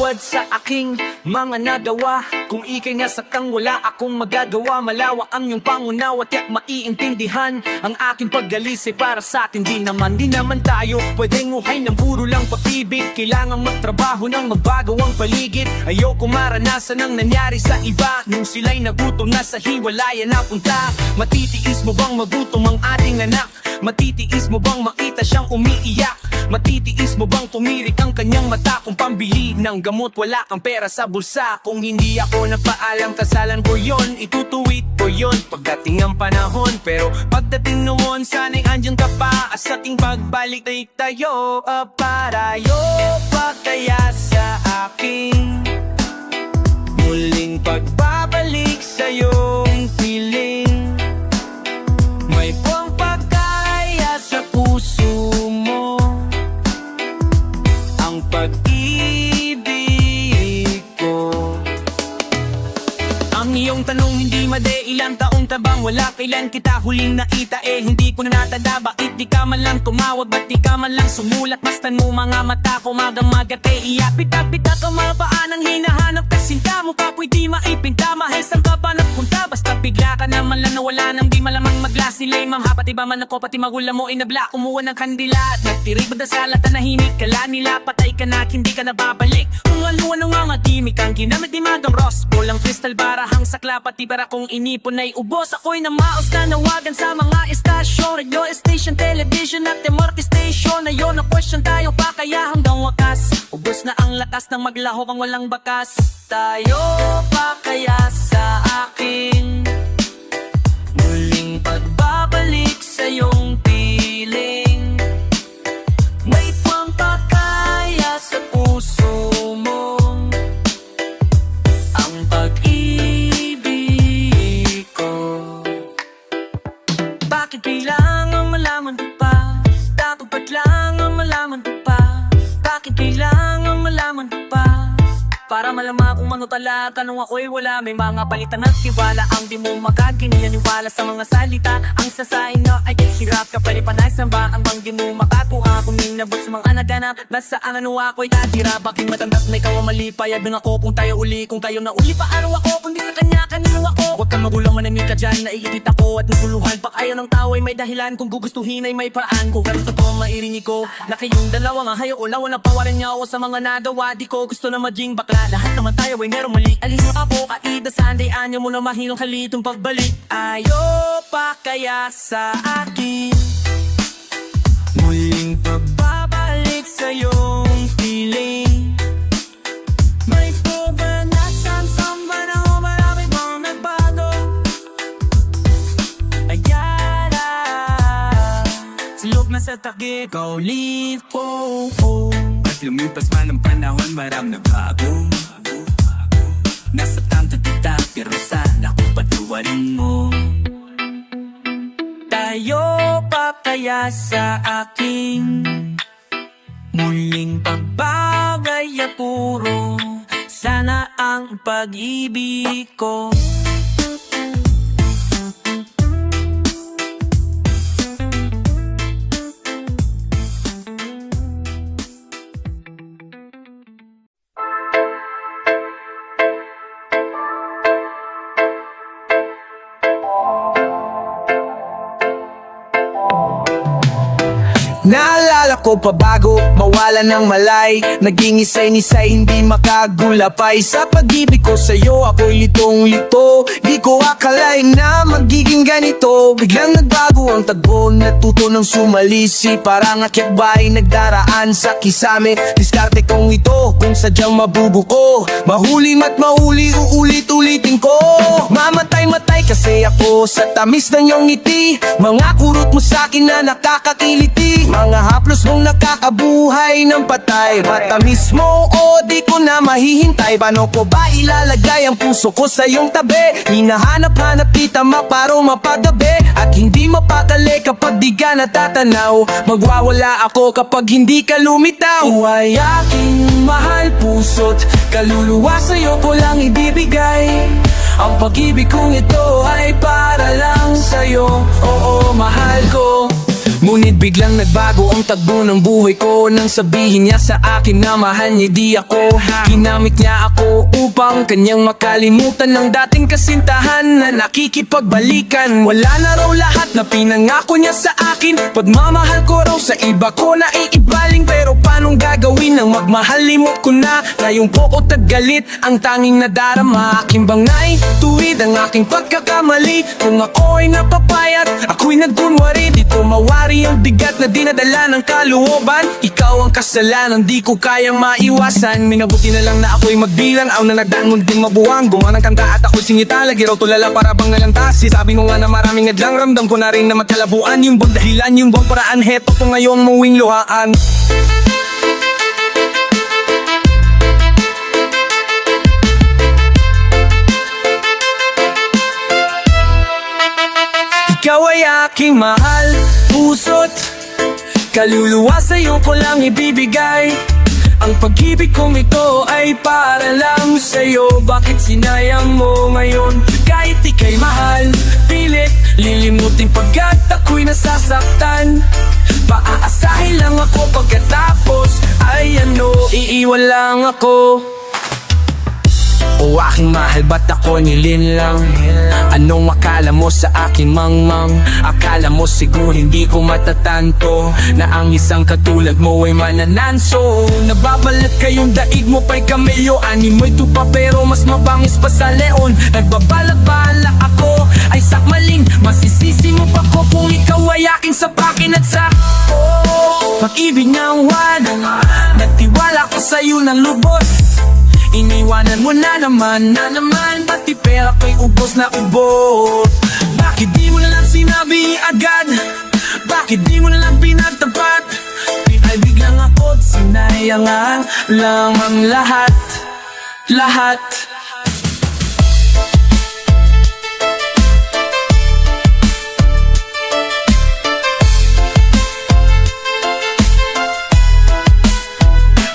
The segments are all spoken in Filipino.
Taliwad sa aking mga nagawa. Kung ika'y nasaktan, wala akong magagawa. Malawak ang iyong pangunawa, tiyak maiintindihan. Ang aking paggalis ay para sa atin. Di naman tayo pwedeng muhay ng puro lang pag-ibig. Kailangan magtrabaho nang magbago ang paligid. Ayoko maranasan ang nangyari sa iba nung sila'y nagutom na sa hiwalayan napunta. Matitiis mo bang magutom ang ating anak? Matitiis mo bang makita siyang umiiyak? Matitiis mo bang tumirik ang kanyang mata? Kung pambili ng gamot wala kang pera sa bulsa. Kung hindi ako nagpaalam, kasalan ko yon, itutuwid ko yon pagdating ang panahon. Pero pagdating noon, sana'y andyan ka pa. Sa ating pagbalik ay tayo parayo pa kaya sa aking muling pagbabalik sa iyong piling. May buwang pagkaya sa puso mo, ang pag-ibig ko. Ang iyong tanong hindi made, ilang taong tabang wala kailan kita huling nakita. Hindi ko na natanda, bakit di ka man lang tumawag? Ba't di ka man lang sumulat? Mastan mo mga mata ko, magang-magat iyak. Pita-pita ka mapaan ang hinahanap, kasinta mo pa pwede maipinta. Mahal saan ka pa nagpunta? Basta bigla ka naman lang nawala nang di malamang maglas ni Lemang. Pati ba man ako, pati magulang mo inabla, kumuha ng kandila. Nagtirib ba sa lata, nahimik kala nila, patay ka na hindi ka nababalik. Kung ano-ano nga matimik ang ginamit ni Madam Ross. Pulang kristal barahang sakla, pati bara kong inipon ay ubos. Ako'y namaos na nawagan sa mga estasyon, radio station, television at MRT station. Ayon na question tayo pa kaya hanggang wakas. Ubos na ang lakas ng maglahok ang walang bakas. Tayo pa kaya sa aking muling pagbabalik sa iyong piling. May pampakaya sa puso mo, ang pag-ibig ko. Bakit kailangan malaman ko pa? Dapat ba't lang ang malaman ko pa? Bakit kailangan malaman ko pa? Para malaman kung ano talaga nung ako'y wala. May mga palitan at tiwala ang di mo makaginianiwala sa mga salita. Ang sasain na ay hirap ka palipanay sa ba ang bang di mo makakuha. Kung ninabot sa mga naganap, nasaan ano ako'y tatira. Bakit matandas na ikaw ang mali? Payabing ako kung tayo uli. Kung kayo na uli, paano ako? Kung di sa kanya, kanino ako? Huwag kang magulang, manamit ka dyan. Naiitit ako at naguluhan. Bak ayaw ng tao ay may dahilan. Kung gugustuhin ay may paraan ko. Pero totoo mairinig ko na kayong dalawa nga hayo ulaw na pawalan niya ako sa mga nagawa. Di ko gusto na maging bakla. Lahat naman tayo ay merong mali. Alis mo ako kaida Sunday, anyo mo na mahilong halitong pagbalik. Ayaw pa kaya sa akin muling pagbabalik sa iyong piling. May paganasan sa panahon, marami bang nagbago? Ayala silog na sa takip, kaulit ko. At lumipas man ang panahon, marami nagbago. Nasa tanto kita, pero sana kung patuwarin mo. Tayo pa kaya sa aking muling pagbagay at puro sana ang pag-ibig ko. Naalala ko pa bago mawala ng malay, naging isay-nisay hindi makagulapay. Sa pag-ibig ko sa'yo ako'y litong-lito. Di ko akalain na magiging ganito. Biglang nagbago ang tagpo, natuto ng sumalisi. Parang akyat-bahay nagdaraan sa kisame. Diskarte kong ito kung sadyang mabubuko. Mahuli mat mahuli, uulit-ulitin ko. Mamatay-matay kasi ako sa tamis ng iyong ngiti. Mga kurot mo sa'kin na nakakakiliti. Mga haplos mong nakakabuhay ng patay. Matamis mo o di ko na mahihintay. Paano ko ba ilalagay ang puso ko sa iyong tabi? Hinahanap-hanap kita maparo mapagabi. At hindi mapakali kapag di ka natatanaw. Magwawala ako kapag hindi ka lumitaw. Ay aking mahal puso't kaluluwa sa'yo ko lang ibibigay. Ang pag-ibig kong ito ay para lang sa'yo. Oo, mahal ko. Ngunit biglang nagbago ang tagbo ng buhay ko nang sabihin niya sa akin na mahal niya di ako. Ginamit niya ako upang kanyang makalimutan ng dating kasintahan na nakikipagbalikan. Wala na raw lahat na pinangako niya sa akin. Pagmamahal ko raw sa iba ko na iibaling. Pero paanong gagawin nang magmahal, limot ko na. Ngayong pokot at galit ang tanging nadarama. Akin bang naituwid ang aking pagkakamali? Kung ako ay napapayat, ako'y nagkunwari. Dito mawari ang bigat na dinadala ng kalooban. Ikaw ang kasalanan, di ko kayang maiwasan. Minabuti na lang na ako'y magbilang. Aw na nagdaan munting mabuwang. Gumawa ng kanta at ako'y singita. Lagi raw tulala para bang nalantasi. Sabi mo nga na maraming adlang, ramdam ko na rin na magkalabuan. Yung buong dahilan, yung buong paraan, heto ko ngayon muwing luhaan. Ikaw ay aking mahal, puso't kaluluwa sa'yo ko lang ibibigay. Ang pag-ibig kong ito ay para lang sa'yo. Bakit sinayang mo ngayon? Kahit ika'y mahal, pilit lilimutin pagkat ako'y nasasaktan. Paaasahin lang ako pagkatapos ay ano, iiwan lang ako. O aking mahal, ba't ako nilinlang? Anong akala mo sa akin, mangmang? Akala mo siguro hindi ko matatanto na ang isang katulad mo ay manananso. Nababalat kayong daig mo pa'y kamelyo. Animoy tupa pero mas mabangis pa sa leon. Nagbabalak-bala ako ay sakmaling. Masisisi mo pa ko kung ikaw ay aking sapakin at sakto. Pag-ibig ng walang nagtiwala ko sa'yo ng lubos. Iniwanan mo na naman, pati pera ko'y ubos na ubos. Bakit di mo na lang sinabi agad? Bakit di mo na lang pinagtapat? Ay biglang ako't sinayangan lang ang lahat, lahat.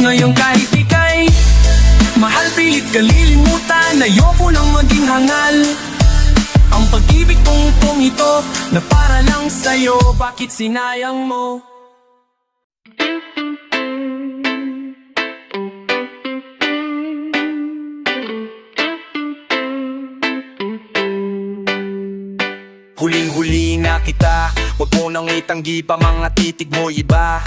Ngayon kahit ika'y mahal, pilit kalilimutan. Ayoko nang maging hangal. Ang pag-ibig kong itong ito na para lang sa'yo. Bakit sinayang mo? Huling-huli na kita. Huwag mo nang itanggi pa mga titig mo iba.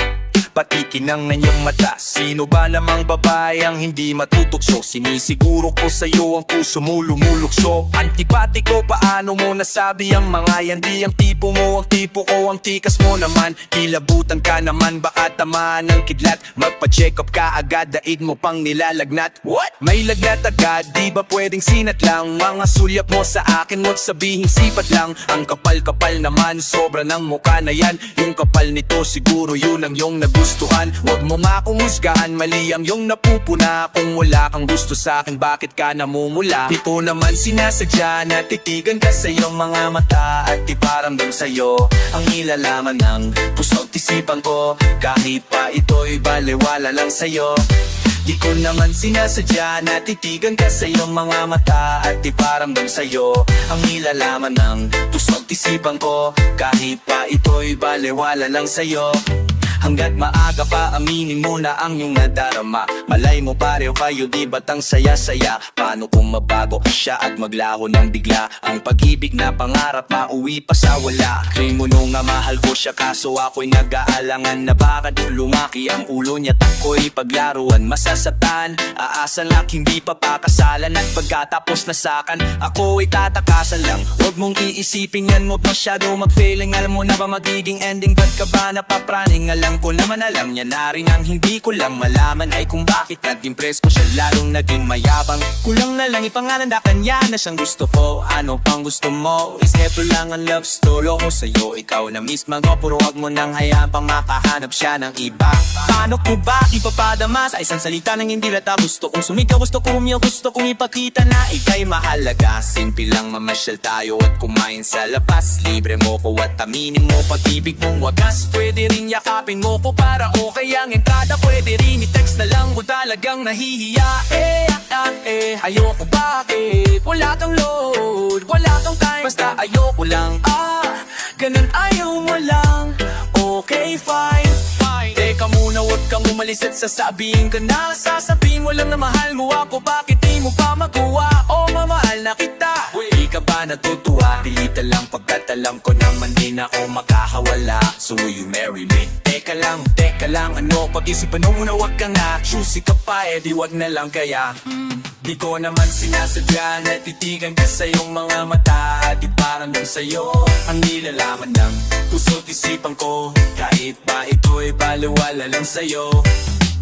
Pati kinang iyong mata. Sino ba namang babae ang hindi matutukso? Sinisiguro ko sa'yo ang puso mo lumulukso. Antipatiko, paano mo nasabi ang mga yan? Di ang tipo mo, ang tipo ko, ang tikas mo naman. Kilabutan ka naman, baka tamaan ng kidlat. Magpa-check up ka agad, daig mo pang nilalagnat. What? May lagnat agad, di ba pwedeng sinat lang? Mga sulyap mo sa akin, huwag sabihing sipat lang. Ang kapal-kapal naman, sobra ng mukha na yan. Yung kapal nito, siguro yun ang yung nagustuhan. Huwag mo nga akong husgahan, mali ang yung napupuna. Kung wala kang gusto sa akin, bakit ka namumula? Di ko naman sinasadya na titigan ka sa iyong mga mata at iparamdam sa'yo ang nilalaman ng puso't isipan ko. Kahit pa ito'y baliwala lang sa'yo. Di ko naman sinasadya na titigan ka sa iyong mga mata at iparamdam sa'yo ang nilalaman ng puso't isipan ko. Kahit pa ito'y baliwala lang sa'yo. Hanggat maaga pa, aminin mo na ang iyong nadarama. Malay mo pareho kayo, di ba't ang saya-saya? Paano kung mabago siya at maglaho ng bigla? Ang pag-ibig na pangarap, mauwi pa sa wala. Claim mo nung nga mahal ko siya, kaso ako'y nag-aalangan na baka di lumaki ang ulo niya. Ako'y paglaruan, masasatan. Aasan lang, hindi pa pakasalan. At pagkatapos na sakan, ako'y tatakasan lang. Huwag mong iisipin yan, huwag masyado mag-failing. Alam mo na ba magiging ending? Ba't ka ba napapraning? Alam ko naman, alam niya na rin. Ang hindi ko lang malaman ay kung bakit nag-impress ko siya, lalong naging mayabang. Kulang na lang ipangalan na kanya na siyang gusto ko. Ano pang gusto mo? Is eto lang ang love story ko sa'yo. Ikaw na mismo ko, puro wag mo nang hayaan pang makahanap siya ng iba. Paano ko ba ipapadama sa isang salita nang hindi lata? Gusto kong sumigaw, gusto kong umiyaw, gusto kong ipakita na ika'y mahalaga. Simple lang mamasyal tayo at kumain sa labas. Libre mo ko at aminin mo pag-ibig mong wagas. Pwede rin yakapin mo ko para okay ang entrada. Pwede rin i-text na lang ko, talagang nahihiya. Ayoko bakit wala kang load, wala kang time. Basta ayoko lang, ganun ayaw mo lang. Okay, fine. Teka muna, huwag kang umalis at sasabihin ka na. Sasabihin mo lang na mahal mo ako, bakit di mo pa magawa? O mamahal na kita, di ka ba natutuwa? Pilitan lang pagkat alam ko naman di na ako makakawala. So will you marry me? Teka lang, ano? Pag-isipan mo muna, huwag kang na choosy ka pa, di wag na lang kaya. Di ko naman sinasadya na titigan ka sa iyong mga mata. Di parang dun sa'yo ang nilalaman ng puso't isipan ko. Kahit ba ito'y baliwala lang sa'yo.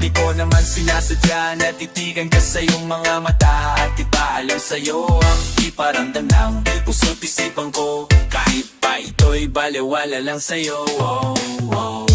Di ko naman sinasadya na titigan ka sa iyong mga mata. At di ba alam sa'yo ang iparamdam ng puso't isipan ko. Kahit ba ito'y baliwala lang sa'yo. Oh, oh.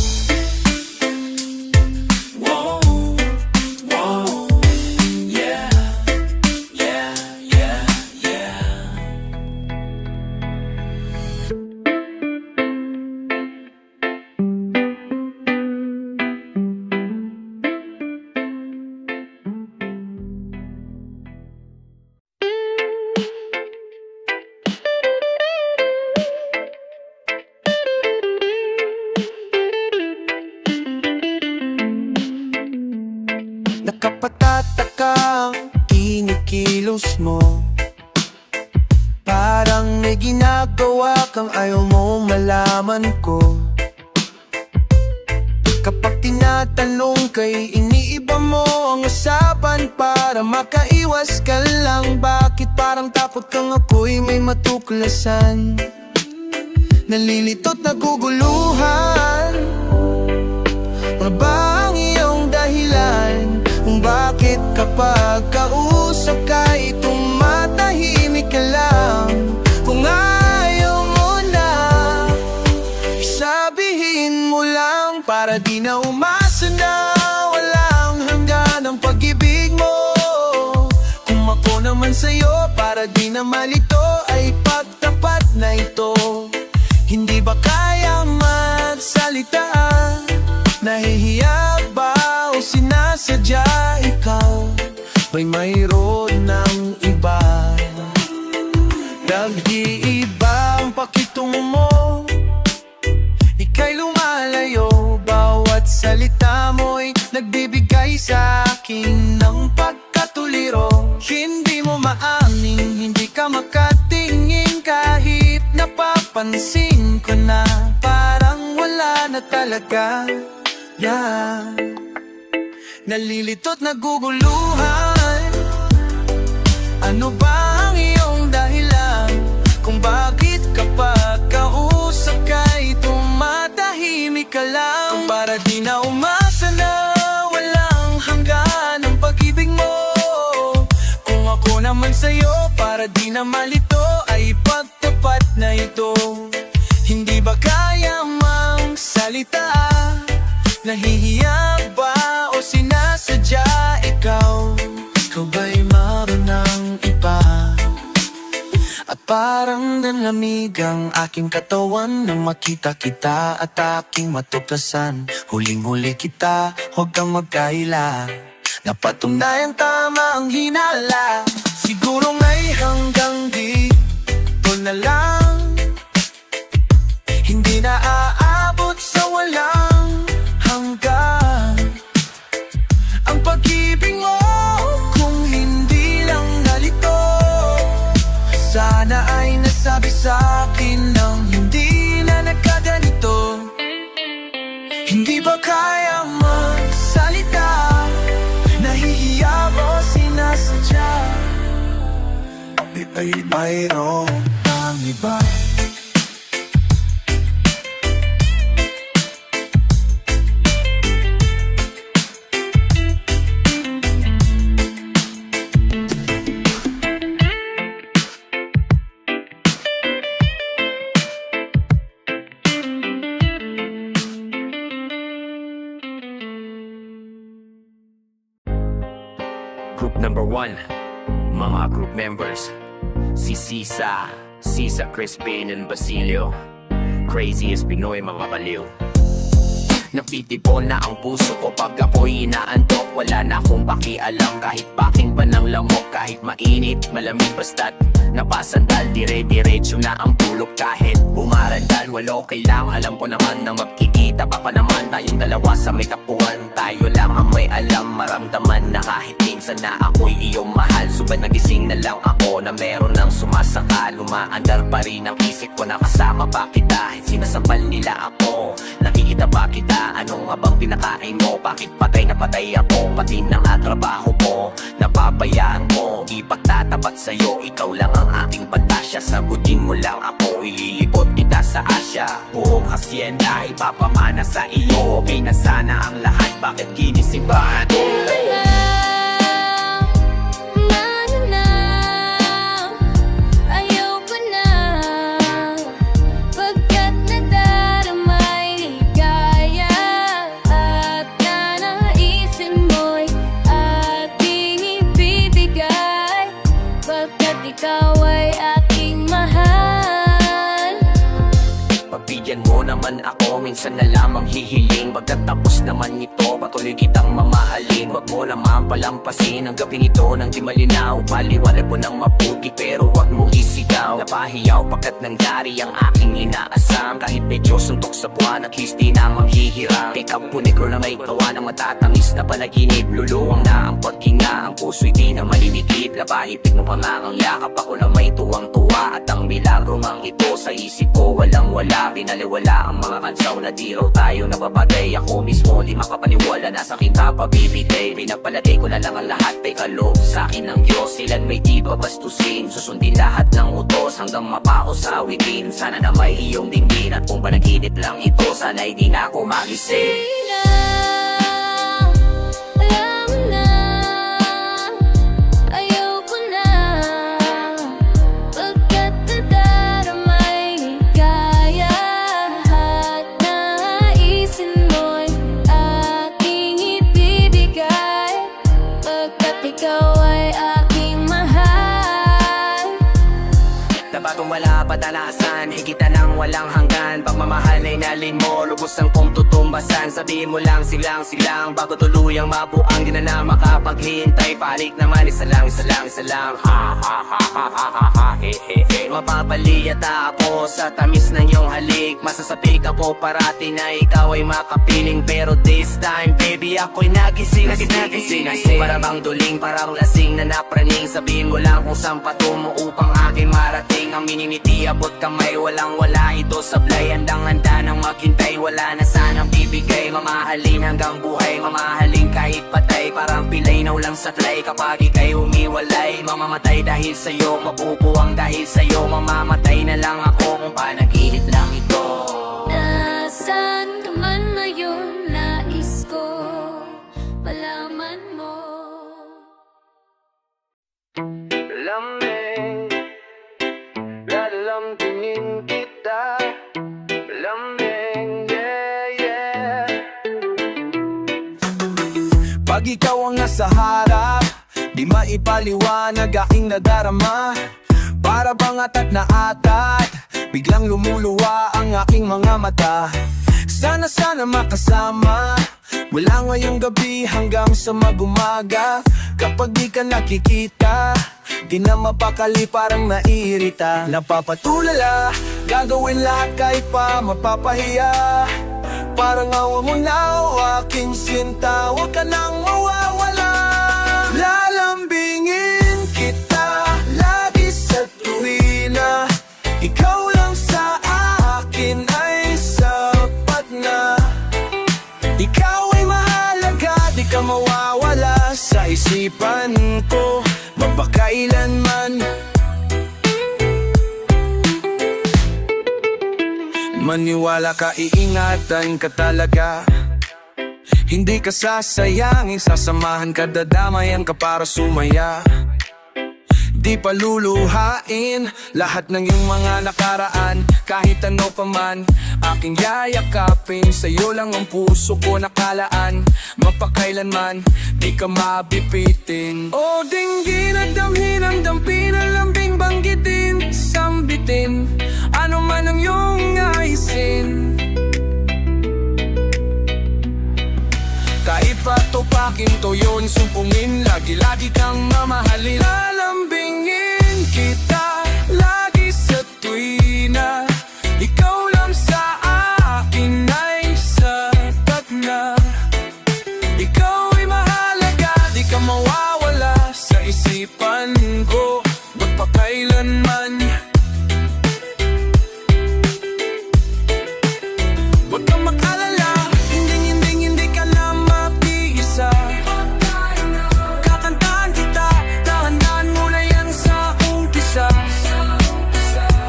Nakapatatakang kinikilos mo, parang may ginagawa kang ayaw mo malaman ko. Kapag tinatanong kay iniiba mo ang usapan para makaiwas ka lang. Bakit parang takot kang ako'y may matuklasan? Nalilitot, naguguluhan. Ano ba ang iyong dahilan? Kung bakit kapag kausap ka'y tumatahimik ka lang? Kung ayaw mo na, sabihin mo lang para di na umasa na walang hanggan ang pag-ibig mo. Kung ako naman sa'yo, para di na malito ay pagtapat na ito. Hindi ba kaya magsalita? Nahihiya ba o sinasadya? Ikaw ba'y mayroon ng iba? Nag-iiba ang pakitungo mo, ika'y lumalayo. Bawat salita mo'y nagbibigay sa akin ng pagkatuliro. Hindi mo maaning hindi ka makatingin kahit napapansin ko na parang wala na talaga. Yeah. Nalilitot, naguguluhan. Ano ba ang iyong dahilan? Kung bakit kapag kausap ka'y tumatahimik ka lang? Kung para di na umasa na walang hanggan ang pag-ibig mo. Kung ako naman sa'yo, para di na malito ay pagtapat na ito. Hindi ba kaya mang salita? Nahihiya ba o sinasadya? Ikaw ba'y maroon ng iba? At parang nanlamig ang aking katawan nang makita kita at aking matuklasan. Huling-huli kita, huwag kang magkaila. Napatunayang tama ang hinala. Siguro nga'y hanggang dito na lang. Hindi na aabot sa walang hanggan ang pag-ibig mo. Kung hindi lang nalito, sana ay nasabi sa akin nang hindi na nagkaganito. Hindi ba kaya magsalita? Nahihiya o sinasadya? Ay mayroon ng iba. Group number 1, mga group members. Si Sisa Crispin and Basilio. Crazy as Pinoy, mga baliw. Napitipon na ang puso ko pag ako'y inaantok. Wala na akong pakialam kahit baking ba ng lamok. Kahit mainit, malamig, basta't napasandal. Dire-diretso na ang tulog kahit bumarandal. Walo kailangan, alam ko naman na magkikita pa naman tayong dalawa sa may tapuan. Tayo lang ang may alam, maramdaman na kahit minsan na ako'y iyong mahal. Subad nagising na lang ako na meron ng sumasakal. Umaandar pa rin ang isip ko na kasama pa kita. Sinasambal nila ako, nakikita ba kita? Ano nga bang pinakain mo? Bakit patay na patay ako? Pati na nga trabaho ko, napabayaan mo. Ipagtatapat sa'yo, ikaw lang ang aking pantasya. Sagutin mo lang ako, ililipot kita sa Asya. Buong hacienda, ipapamana sa iyo. Okay na sana ang lahat, bakit kinisibahan? Ikaw ay aking mahal. Pagbigyan mo naman ako, minsan na lamang hihiling. Pagkatapos naman ito, patuloy kitang mamahalin. Wag mo naman palampasin ang gabing ito nang di malinaw. Paliwanag mo ng mabuti pero wag mong isigaw. Napahiyaw pagkat nangyari ang aking inaasam. Kahit medyo suntok sa buwan at least di na manghihirang. Ikaw po negro na may gawa ng matatamis na panaginip. Luluwang na ang paghinga, ang puso'y di na malinikit. Labahipig mo pamangang yakap ako na may tuwang-tuwa. At ang milagro mang ito sa isip ko walang-wala. Binaliwala ang mga kansaw na di raw tayo napapagay. Ako mismo di makapaniwala na sa akin ka pabibigay. Pinapalagay ko na lang ang lahat ay kaloob sa akin ng Diyos. Ilan may di babastusin, susundin lahat ng utos hanggang mapao sa witin. Sana na may iyong dinggin at kung panaginip lang ito, sana'y di na ako magising. Alam na, ayoko na. Pagkat nadaramay ligaya at naisin mo'y aking ibibigay. Pagkat ikaw ay aking mahal. Tabatong wala patalasan, higitan ng walang hanggan. Pagmamahal na inalin mo, lubos ang kong tutumbasan. Sabihin mo lang silang bago tuluyang mabuang. Di na na makapaghintay, palik naman isa lang ha ha ha ha ha ha ha he he he. Mapapaliyata ako sa tamis ng iyong halik. Masasabik ako parati na ikaw ay makapiling. Pero this time baby ako'y nagising. Para bang duling, parang lasing na napraning. Sabihin mo lang kung saan patungo upang akin marating. Ang minimiti, abot kamay, walang wala ito sablay. Handang-handa nang maghintay, wala na sanang bibigay. Mamahalin hanggang buhay, mamahalin kahit patay. Parang pilay na ulang saklay kapag ika'y umiwalay. Mamamatay dahil sa'yo, mabubuwang dahil sa'yo. Mamamatay na lang ako kung panaginip lang ito. Nasaan ka man ngayon, nais ko malaman mo. Lamig, lalambingin kita. Lamig, yeah, yeah. Pag ikaw ang nasa harap, di maipaliwanag aking nadarama. Para bang atat na atat, biglang lumuluwa ang aking mga mata. Sana makasama, wala ngayong gabi hanggang sa mag-umaga. Kapag di ka nakikita, di na mapakali, parang naiirita. Napapatulala, gagawin lahat kahit pa mapapahiya. Parang awa mo na o aking sinta, huwag ka nang mawawala. Lalambingin kita lagi sa tuwina. Ikaw lang sa akin ay sapat na. Ikaw ay mahalaga, di ka mawawala sa isipan ko, mapakailanman. Maniwala ka, iingatan ka talaga. Hindi ka sasayangin, sasamahan ka, dadamayan ka para sumaya. Di pa luluhain lahat ng iyong mga nakaraan. Kahit ano pa man, aking yayakapin. Sa'yo lang ang puso ko nakalaan. Mapakailanman, di ka mabipitin. O dinggin at damhin ang dampi ng lambing, banggitin, sambitin, ano man ang iyong naisin. akin to yun sumpungin, lagi-lagi kang mamahalin. Lalambingin kita lagi sa tuwina, ikaw lang sa akin ay sapat na. Ikaw ay mahalaga, di ka mawawala sa isipan ko magpakailanman. Huwag kang mag-alala, hindi ka na mag-iisa. Kakantahan kita, dahan-dahan mo na yan sa umpisa.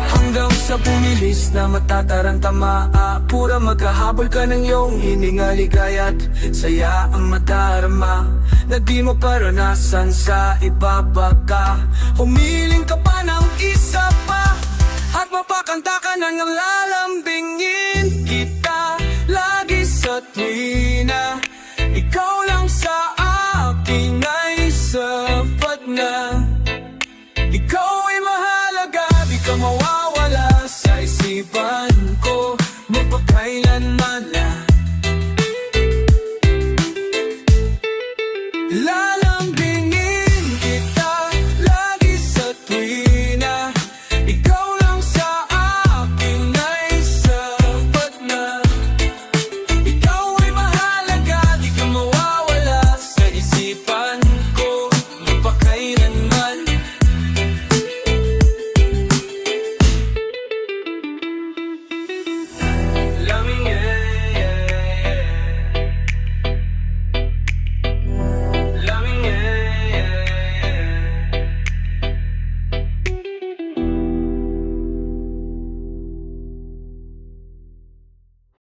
Hanggang sa bumilis na matatarantama, pura maghahabol ka ng iyong hininga, ligaya't saya ang madarama na di mo paranasan sa ibaba ka. Humiling ka pa ng isa pa at mapakanta ka ng lalambingin.